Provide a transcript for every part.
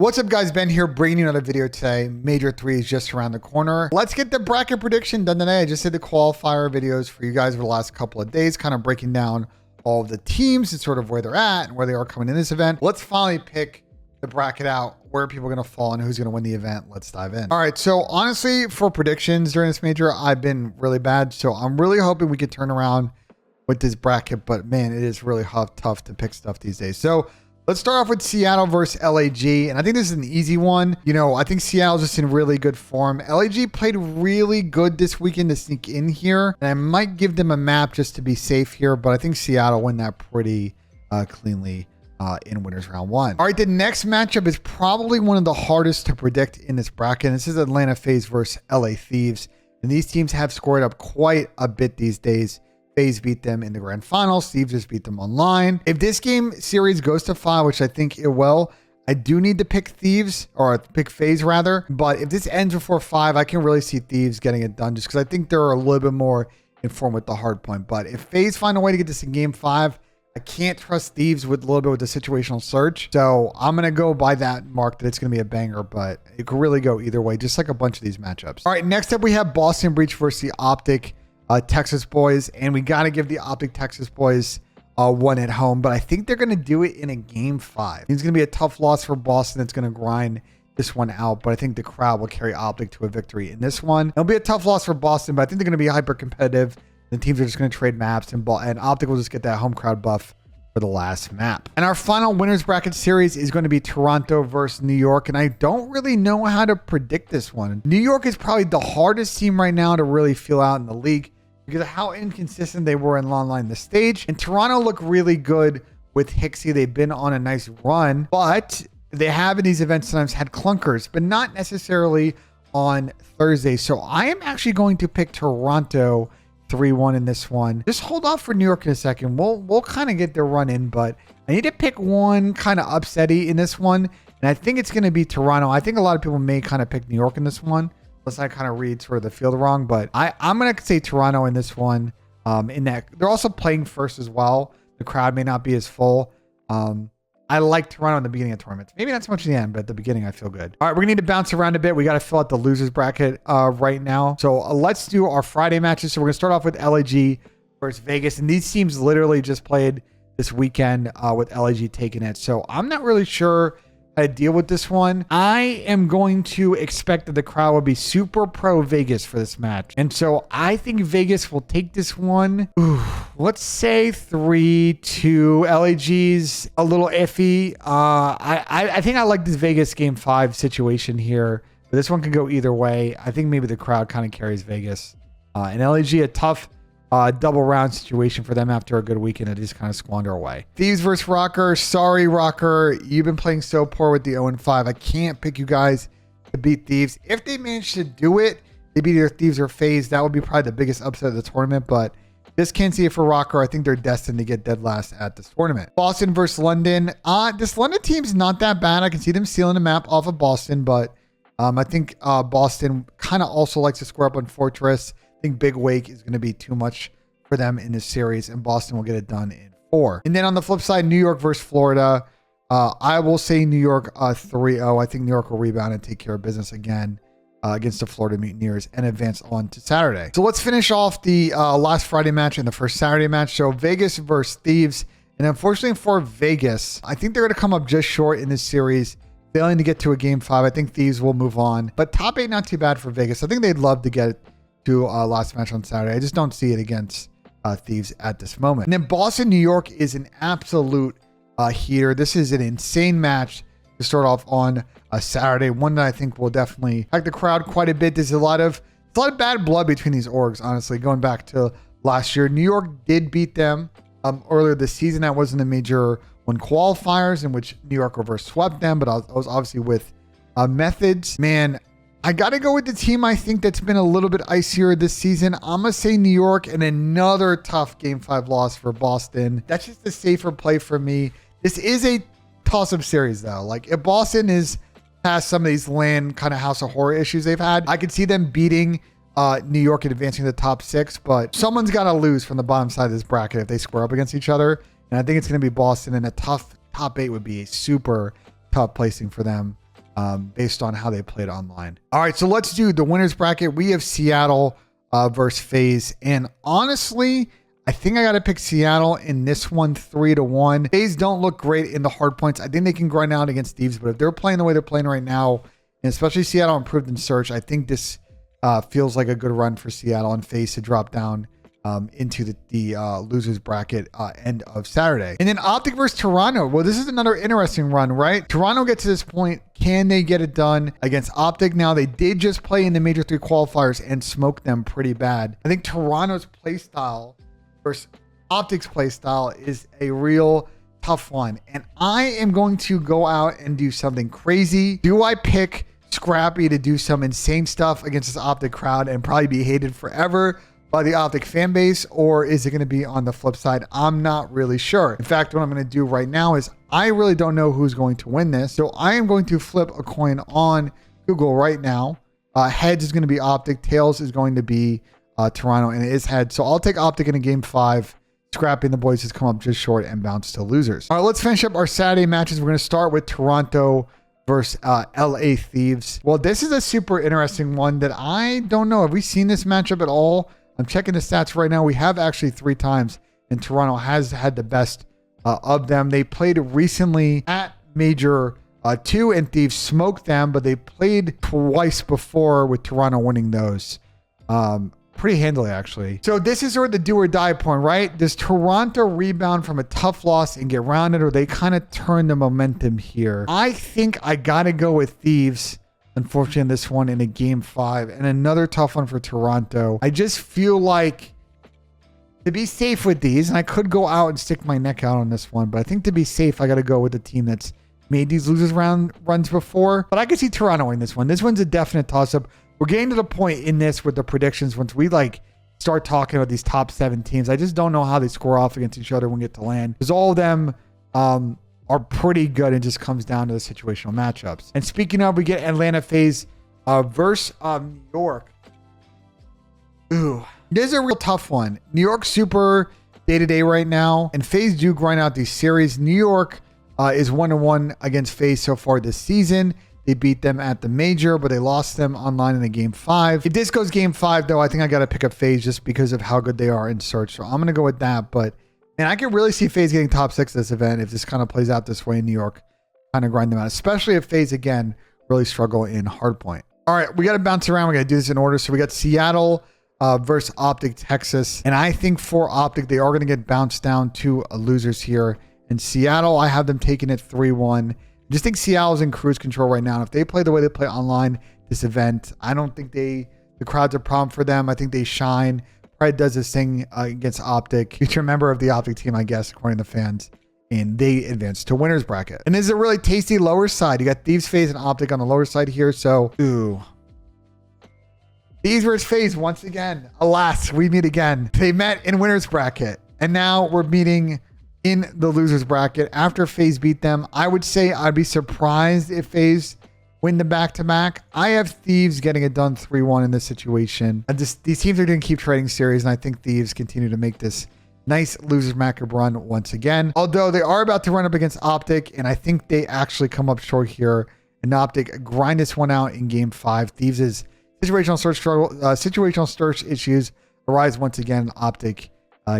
What's up, guys? Ben here, bringing you another video today. Major 3 is just around the corner. Let's get the bracket prediction done today. I just did the qualifier videos for you guys over the last couple of days, kind of breaking down all of the teams and sort of where they're at and where they are coming in this event. Let's finally pick the bracket out, where people are going to fall and who's going to win the event. Let's dive in. All right, so honestly, for predictions during this major, I've been really bad. So I'm really hoping we can turn around with this bracket, but man, it is really tough to pick stuff these days. So let's start off with Seattle versus LAG. And I think this is an easy one. You know, I think Seattle's just in really good form. LAG played really good this weekend to sneak in here. And I might give them a map just to be safe here, but I think Seattle win that pretty cleanly in winners round 1. All right, the next matchup is probably one of the hardest to predict in this bracket. This is Atlanta FaZe versus LA Thieves. And these teams have scored up quite a bit these days. FaZe beat them in the grand finals. Thieves just beat them online. If this game series goes to 5, which I think it will, I do need to pick Thieves, or pick FaZe rather. But if this ends before 5, I can really see Thieves getting it done just because I think they're a little bit more informed with the hard point. But if FaZe find a way to get this in game 5, I can't trust Thieves with a little bit with the situational search. So I'm going to go by that mark that it's going to be a banger, but it could really go either way, just like a bunch of these matchups. All right, next up we have Boston Breach versus the Optic Texas boys, and we got to give the Optic Texas boys one at home, but I think they're going to do it in a game 5. It's going to be a tough loss for Boston. It's going to grind this one out, but I think the crowd will carry Optic to a victory in this one. It'll be a tough loss for Boston, but I think they're going to be hyper competitive. The teams are just going to trade maps, and Optic will just get that home crowd buff for the last map. And our final winners bracket series is going to be Toronto versus New York, and I don't really know how to predict this one. New York is probably the hardest team right now to really feel out in the league, because of how inconsistent they were in online the stage. And Toronto looked really good with Hixie. They've been on a nice run, but they have in these events sometimes had clunkers, but not necessarily on Thursday. So I am actually going to pick Toronto 3-1 in this one. Just hold off for New York in a second. We'll kind of get their run in, but I need to pick one kind of upsetty in this one. And I think it's going to be Toronto. I think a lot of people may kind of pick New York in this one, unless I kind of read sort of the field wrong, but I'm going to say Toronto in this one. In that they're also playing first as well. The crowd may not be as full. I like Toronto in the beginning of tournaments. Maybe not so much in the end, but at the beginning, I feel good. All right, we're going to need to bounce around a bit. We got to fill out the losers bracket right now. So let's do our Friday matches. So we're going to start off with LAG versus Vegas. And these teams literally just played this weekend with LAG taking it. So I'm not really sure how to deal with this one. I am going to expect that the crowd will be super pro Vegas for this match. And so I think Vegas will take this one. Ooh, let's say 3-2. LAG's a little iffy. I think I like this Vegas game 5 situation here. But this one can go either way. I think maybe the crowd kind of carries Vegas. And LAG, a tough double round situation for them after a good weekend to just kind of squander away. Thieves versus Rocker. Sorry, Rocker. You've been playing so poor with the 0-5. I can't pick you guys to beat Thieves. If they manage to do it, they beat either Thieves or FaZe. That would be probably the biggest upset of the tournament, but just can't see it for Rocker. I think they're destined to get dead last at this tournament. Boston versus London. This London team's not that bad. I can see them stealing the map off of Boston, but I think Boston kind of also likes to square up on Fortress. I think Big Wake is going to be too much for them in this series, and Boston will get it done in 4. And then on the flip side, New York versus Florida. I will say New York 3-0. I think New York will rebound and take care of business again against the Florida Mutineers and advance on to Saturday. So let's finish off the last Friday match and the first Saturday match. So Vegas versus Thieves. And unfortunately for Vegas, I think they're going to come up just short in this series, failing to get to a game 5. I think Thieves will move on. But top 8, not too bad for Vegas. I think they'd love to get to last match on Saturday. I just don't see it against Thieves at this moment. And then Boston, New York is an absolute heater. This is an insane match to start off on a Saturday. One that I think will definitely pack the crowd quite a bit. There's a lot of bad blood between these orgs, honestly, going back to last year. New York did beat them earlier this season. That wasn't a major one qualifiers in which New York reverse swept them, but I was obviously with methods. Man, I got to go with the team I think that's been a little bit icier this season. I'm going to say New York, and another tough game 5 loss for Boston. That's just a safer play for me. This is a toss-up series, though. Like, if Boston is past some of these land kind of House of Horror issues they've had, I could see them beating New York and advancing to the top 6, but someone's got to lose from the bottom side of this bracket if they square up against each other. And I think it's going to be Boston, and a tough top 8 would be a super tough placing for them based on how they played online. All right, so let's do the winners bracket. We have Seattle versus FaZe. And honestly, I think I got to pick Seattle in this one 3-1. FaZe don't look great in the hard points. I think they can grind out against Thieves, but if they're playing the way they're playing right now, and especially Seattle improved in search, I think this feels like a good run for Seattle and FaZe to drop down into the losers bracket end of Saturday. And then Optic versus Toronto. Well, this is another interesting run, right? Toronto gets to this point. Can they get it done against Optic? Now, they did just play in the Major 3 qualifiers and smoke them pretty bad. I think Toronto's play style versus Optic's play style is a real tough one. And I am going to go out and do something crazy. Do I pick Scrappy to do some insane stuff against this Optic crowd and probably be hated forever by the Optic fan base, or is it going to be on the flip side? I'm not really sure. In fact, what I'm going to do right now is I really don't know who's going to win this. So I am going to flip a coin on Google right now. Heads is going to be Optic. Tails is going to be Toronto, and it is heads. So I'll take Optic in a game 5. Scrappy and the boys has come up just short and bounced to losers. All right, let's finish up our Saturday matches. We're going to start with Toronto versus LA Thieves. Well, this is a super interesting one that I don't know. Have we seen this matchup at all? I'm checking the stats right now. We have actually 3 times, and Toronto has had the best of them. They played recently at Major 2, and Thieves smoked them, but they played twice before with Toronto winning those pretty handily, actually. So this is sort of the do or die point, right? Does Toronto rebound from a tough loss and get rounded, or they kind of turn the momentum here? I think I got to go with Thieves. Unfortunately, this one in a game 5, and another tough one for Toronto. I just feel like to be safe with these, and I could go out and stick my neck out on this one, but I think to be safe, I got to go with the team that's made these losers runs before. But I can see Toronto winning this one. This one's a definite toss-up. We're getting to the point in this with the predictions once we start talking about these top 7 teams. I just don't know how they score off against each other when we get to land, because all of them are pretty good. It just comes down to the situational matchups. And speaking of, we get Atlanta FaZe versus New York. Ooh, this is a real tough one. New York's super day-to-day right now, and FaZe do grind out these series. New York is 1-1 against FaZe so far this season. They beat them at the Major, but they lost them online in a game 5. If this goes game 5, though, I think I got to pick up FaZe just because of how good they are in search. So I'm going to go with that, but and I can really see FaZe getting top 6 this event if this kind of plays out this way in New York. Kind of grind them out, especially if FaZe, again, really struggle in hardpoint. All right, we got to bounce around. We got to do this in order. So we got Seattle versus Optic Texas. And I think for Optic, they are going to get bounced down to losers here. In Seattle, I have them taking it 3-1. Just think Seattle's in cruise control right now. And if they play the way they play online this event, I don't think the crowd's a problem for them. I think they shine. Pride does this thing against Optic. Future member of the Optic team, I guess, according to fans. And they advance to winners bracket. And this is a really tasty lower side. You got Thieves, FaZe, and Optic on the lower side here. So, ooh. Thieves versus FaZe once again. Alas, we meet again. They met in winners bracket. And now we're meeting in the losers bracket. After FaZe beat them, I would say I'd be surprised if FaZe win the back-to-back. I have Thieves getting it done 3-1 in this situation. These teams are going to keep trading series, and I think Thieves continue to make this nice losers bracket run once again. Although they are about to run up against Optic, and I think they actually come up short here. And Optic grind this one out in game 5. Thieves' situational search issues arise once again. Optic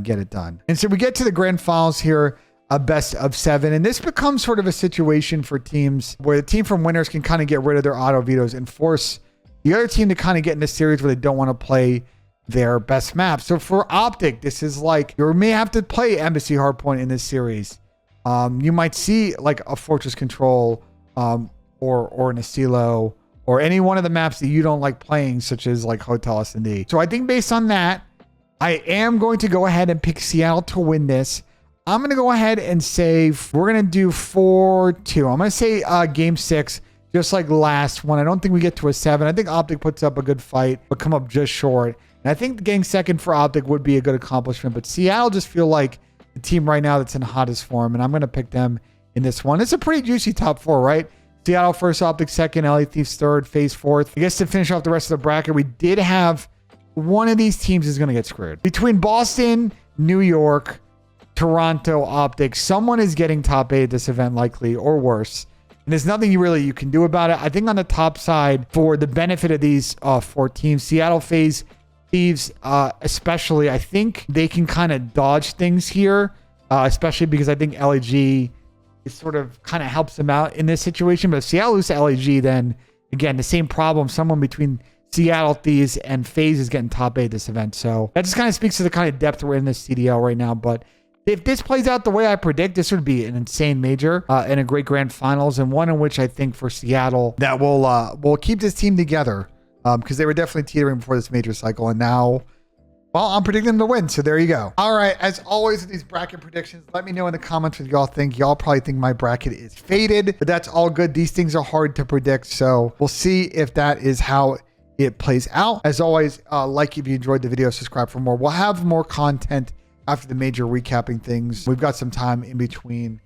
get it done. And so we get to the grand finals here. A best of 7. And this becomes sort of a situation for teams where the team from winners can kind of get rid of their auto vetoes and force the other team to kind of get in a series where they don't want to play their best map. So for Optic, this is like you may have to play Embassy Hardpoint in this series. You might see like a Fortress Control or an Asilo or any one of the maps that you don't like playing, such as like Hotel S&D. So I think based on that, I am going to go ahead and pick Seattle to win this. I'm going to go ahead and say we're going to do 4-2. I'm going to say game 6, just like last one. I don't think we get to a 7. I think Optic puts up a good fight, but come up just short. And I think getting second for Optic would be a good accomplishment. But Seattle just feel like the team right now that's in hottest form, and I'm going to pick them in this one. It's a pretty juicy top 4, right? Seattle first, Optic second, LA Thieves third, FaZe fourth. I guess to finish off the rest of the bracket, we did have one of these teams is going to get screwed. Between Boston, New York, Toronto, Optic, someone is getting top 8 at this event likely, or worse. And there's nothing you can do about it. I think on the top side, for the benefit of these 4 teams, Seattle FaZe Thieves, especially, I think they can kind of dodge things here, especially because I think LAG is sort of kind of helps them out in this situation. But if Seattle loses to LAG, then again, the same problem. Someone between Seattle Thieves and FaZe is getting top 8 this event. So that just kind of speaks to the kind of depth we're in this CDL right now. But if this plays out the way I predict, this would be an insane major and a great grand finals, and one in which I think for Seattle that will keep this team together because they were definitely teetering before this major cycle. And now, well, I'm predicting them to win. So there you go. All right. As always with these bracket predictions, let me know in the comments what y'all think. Y'all probably think my bracket is faded, but that's all good. These things are hard to predict. So we'll see if that is how it plays out. As always, like if you enjoyed the video, subscribe for more. We'll have more content after the major, recapping things. We've got some time in between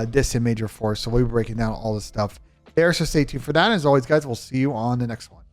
this and major 4, so we'll be breaking down all this stuff there. So stay tuned for that. As always, guys, we'll see you on the next one.